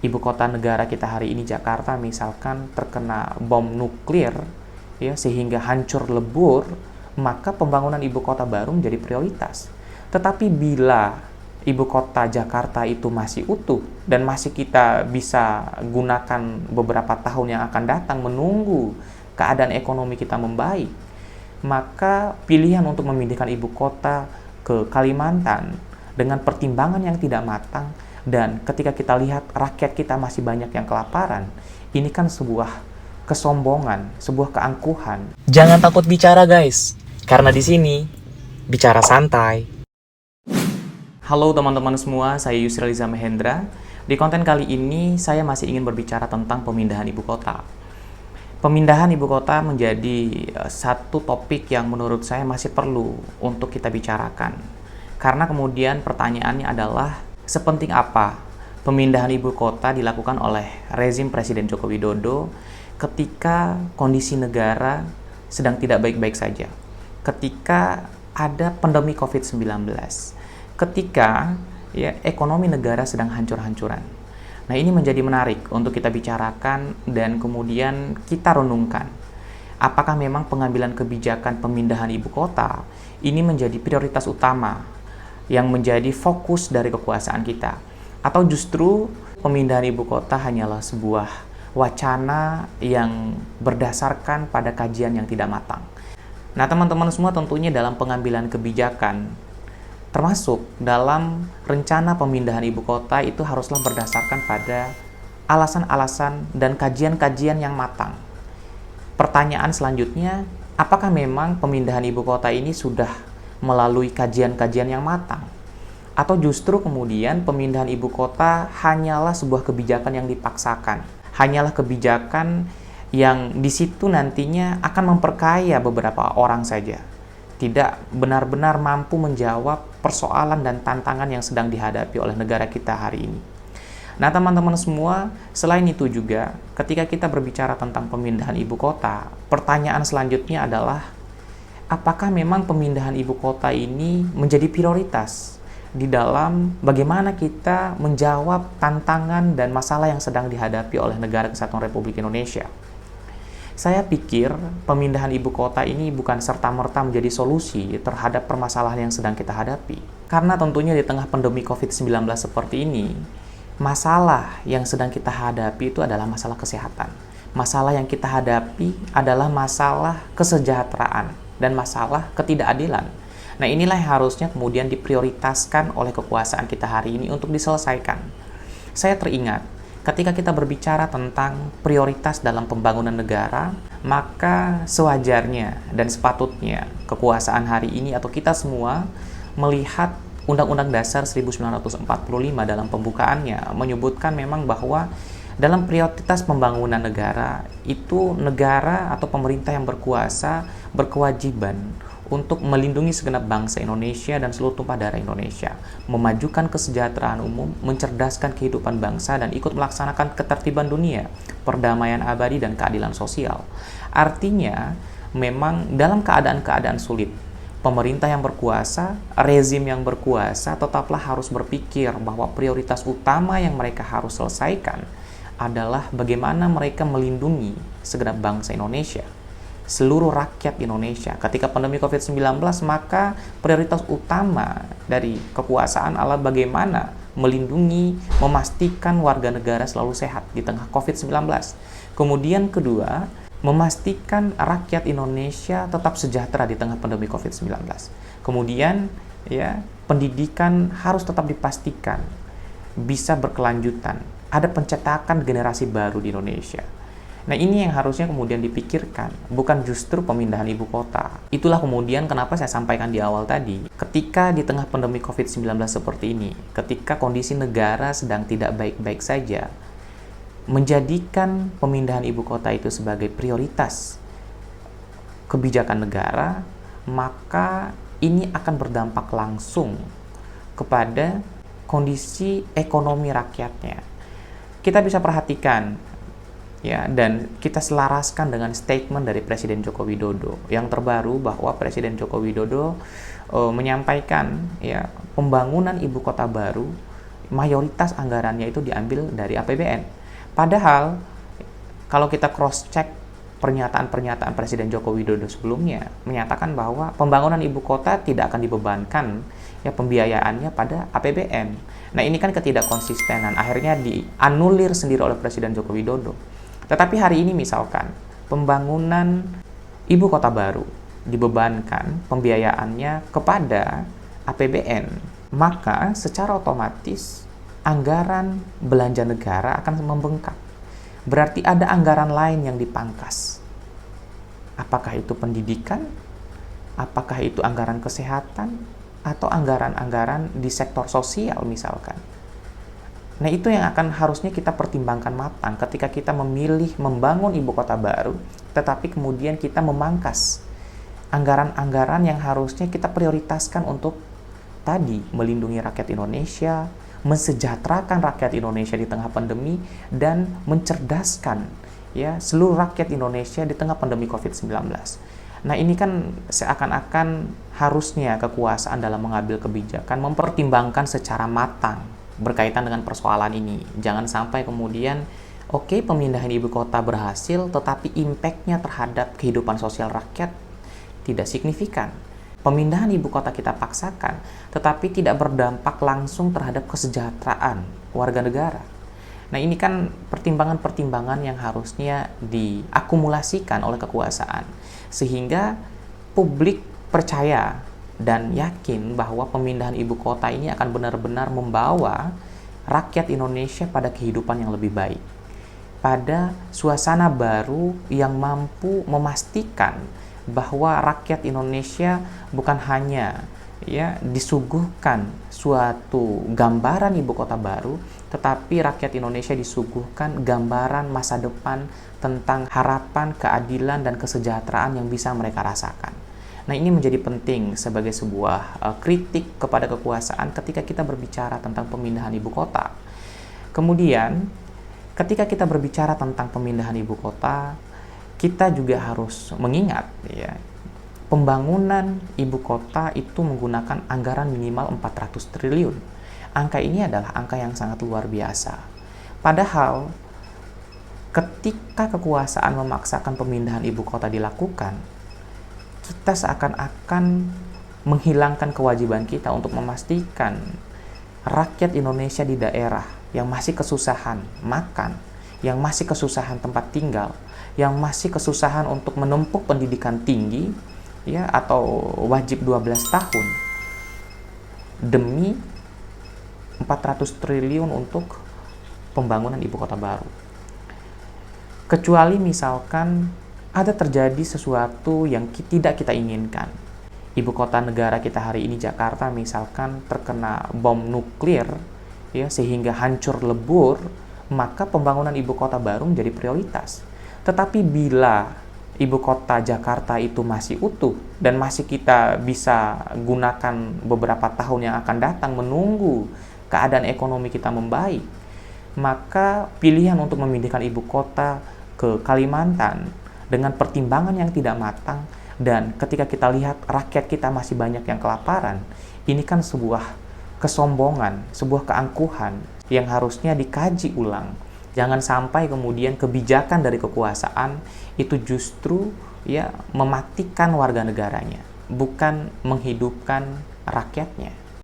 ibu kota negara kita hari ini Jakarta misalkan terkena bom nuklir ya sehingga hancur lebur, maka pembangunan ibu kota baru menjadi prioritas. Tetapi bila ibu kota Jakarta itu masih utuh dan masih kita bisa gunakan beberapa tahun yang akan datang menunggu keadaan ekonomi kita membaik, maka pilihan untuk memindahkan ibu kota ke Kalimantan dengan pertimbangan yang tidak matang dan ketika kita lihat rakyat kita masih banyak yang kelaparan, ini kan sebuah kesombongan, sebuah keangkuhan. Jangan takut bicara guys, karena di sini bicara santai. Halo teman-teman semua, saya Yusril Iza Mahendra. Di konten kali ini saya masih ingin berbicara tentang pemindahan ibu kota. Pemindahan ibu kota menjadi satu topik yang menurut saya masih perlu untuk kita bicarakan. Karena kemudian pertanyaannya adalah, sepenting apa pemindahan ibu kota dilakukan oleh rezim Presiden Joko Widodo ketika kondisi negara sedang tidak baik-baik saja, ketika ada pandemi COVID-19, ketika ekonomi negara sedang hancur-hancuran. Nah, ini menjadi menarik untuk kita bicarakan dan kemudian kita renungkan. Apakah memang pengambilan kebijakan pemindahan ibu kota ini menjadi prioritas utama yang menjadi fokus dari kekuasaan kita? Atau justru pemindahan ibu kota hanyalah sebuah wacana yang berdasarkan pada kajian yang tidak matang? Nah, teman-teman semua, tentunya dalam pengambilan kebijakan termasuk dalam rencana pemindahan ibu kota itu haruslah berdasarkan pada alasan-alasan dan kajian-kajian yang matang. Pertanyaan selanjutnya, apakah memang pemindahan ibu kota ini sudah melalui kajian-kajian yang matang? Atau justru kemudian pemindahan ibu kota hanyalah sebuah kebijakan yang dipaksakan, hanyalah kebijakan yang di situ nantinya akan memperkaya beberapa orang saja, tidak benar-benar mampu menjawab persoalan dan tantangan yang sedang dihadapi oleh negara kita hari ini. Nah, teman-teman semua, selain itu juga, ketika kita berbicara tentang pemindahan ibu kota, pertanyaan selanjutnya adalah, apakah memang pemindahan ibu kota ini menjadi prioritas di dalam bagaimana kita menjawab tantangan dan masalah yang sedang dihadapi oleh Negara Kesatuan Republik Indonesia? Saya pikir pemindahan ibu kota ini bukan serta-merta menjadi solusi terhadap permasalahan yang sedang kita hadapi. Karena tentunya di tengah pandemi COVID-19 seperti ini, masalah yang sedang kita hadapi itu adalah masalah kesehatan. Masalah yang kita hadapi adalah masalah kesejahteraan dan masalah ketidakadilan. Nah, inilah yang harusnya kemudian diprioritaskan oleh kekuasaan kita hari ini untuk diselesaikan. Saya teringat, ketika kita berbicara tentang prioritas dalam pembangunan negara, maka sewajarnya dan sepatutnya kekuasaan hari ini atau kita semua melihat Undang-Undang Dasar 1945 dalam pembukaannya menyebutkan memang bahwa dalam prioritas pembangunan negara itu negara atau pemerintah yang berkuasa berkewajiban untuk melindungi segenap bangsa Indonesia dan seluruh tumpah darah Indonesia, memajukan kesejahteraan umum, mencerdaskan kehidupan bangsa, dan ikut melaksanakan ketertiban dunia, perdamaian abadi, dan keadilan sosial. Artinya, memang dalam keadaan-keadaan sulit, pemerintah yang berkuasa, rezim yang berkuasa tetaplah harus berpikir bahwa prioritas utama yang mereka harus selesaikan adalah bagaimana mereka melindungi segenap bangsa Indonesia, seluruh rakyat Indonesia. Ketika pandemi COVID-19, maka prioritas utama dari kekuasaan adalah bagaimana melindungi, memastikan warga negara selalu sehat di tengah COVID-19. Kemudian kedua, memastikan rakyat Indonesia tetap sejahtera di tengah pandemi COVID-19. Kemudian, pendidikan harus tetap dipastikan bisa berkelanjutan. Ada pencetakan generasi baru di Indonesia. Nah, ini yang harusnya kemudian dipikirkan, bukan justru pemindahan ibu kota. Itulah kemudian kenapa saya sampaikan di awal tadi, ketika di tengah pandemi COVID-19 seperti ini, ketika kondisi negara sedang tidak baik-baik saja, menjadikan pemindahan ibu kota itu sebagai prioritas kebijakan negara, maka ini akan berdampak langsung kepada kondisi ekonomi rakyatnya. Kita bisa perhatikan dan kita selaraskan dengan statement dari Presiden Joko Widodo yang terbaru bahwa Presiden Joko Widodo menyampaikan pembangunan ibu kota baru mayoritas anggarannya itu diambil dari APBN. Padahal kalau kita cross check pernyataan-pernyataan Presiden Joko Widodo sebelumnya menyatakan bahwa pembangunan ibu kota tidak akan dibebankan ya pembiayaannya pada APBN. Nah, ini kan ketidakkonsistenan akhirnya dianulir sendiri oleh Presiden Joko Widodo. Tetapi hari ini misalkan pembangunan ibu kota baru dibebankan pembiayaannya kepada APBN, maka secara otomatis anggaran belanja negara akan membengkak. Berarti ada anggaran lain yang dipangkas. Apakah itu pendidikan? Apakah itu anggaran kesehatan? Atau anggaran-anggaran di sektor sosial misalkan. Nah, itu yang akan harusnya kita pertimbangkan matang ketika kita memilih membangun ibu kota baru, tetapi kemudian kita memangkas anggaran-anggaran yang harusnya kita prioritaskan untuk tadi melindungi rakyat Indonesia, mensejahterakan rakyat Indonesia di tengah pandemi, dan mencerdaskan ya seluruh rakyat Indonesia di tengah pandemi COVID-19. Nah, ini kan seakan-akan harusnya kekuasaan dalam mengambil kebijakan mempertimbangkan secara matang berkaitan dengan persoalan ini. Jangan sampai kemudian oke, pemindahan ibu kota berhasil, tetapi impact-nya terhadap kehidupan sosial rakyat tidak signifikan. Pemindahan ibu kota kita paksakan, tetapi tidak berdampak langsung terhadap kesejahteraan warga negara. Nah, ini kan pertimbangan-pertimbangan yang harusnya diakumulasikan oleh kekuasaan, sehingga publik percaya dan yakin bahwa pemindahan ibu kota ini akan benar-benar membawa rakyat Indonesia pada kehidupan yang lebih baik, pada suasana baru yang mampu memastikan bahwa rakyat Indonesia bukan hanya ya disuguhkan suatu gambaran ibu kota baru, tetapi rakyat Indonesia disuguhkan gambaran masa depan tentang harapan, keadilan, dan kesejahteraan yang bisa mereka rasakan. Nah, ini menjadi penting sebagai sebuah kritik kepada kekuasaan ketika kita berbicara tentang pemindahan ibu kota. Kemudian, ketika kita berbicara tentang pemindahan ibu kota, kita juga harus mengingat ya, pembangunan ibu kota itu menggunakan anggaran minimal 400 triliun. Angka ini adalah angka yang sangat luar biasa. Padahal, ketika kekuasaan memaksakan pemindahan ibu kota dilakukan, kita seakan-akan menghilangkan kewajiban kita untuk memastikan rakyat Indonesia di daerah yang masih kesusahan makan, yang masih kesusahan tempat tinggal, yang masih kesusahan untuk menempuh pendidikan tinggi, ya, atau wajib 12 tahun, demi 400 triliun untuk pembangunan ibu kota baru. Kecuali misalkan ada terjadi sesuatu yang tidak kita inginkan. Ibu kota negara kita hari ini, Jakarta, misalkan terkena bom nuklir, ya, sehingga hancur lebur, maka pembangunan ibu kota baru menjadi prioritas. Tetapi bila ibu kota Jakarta itu masih utuh dan masih kita bisa gunakan beberapa tahun yang akan datang menunggu keadaan ekonomi kita membaik, maka pilihan untuk memindahkan ibu kota ke Kalimantan dengan pertimbangan yang tidak matang, dan ketika kita lihat rakyat kita masih banyak yang kelaparan, ini kan sebuah kesombongan, sebuah keangkuhan yang harusnya dikaji ulang. Jangan sampai kemudian kebijakan dari kekuasaan itu justru ya mematikan warga negaranya, bukan menghidupkan rakyatnya.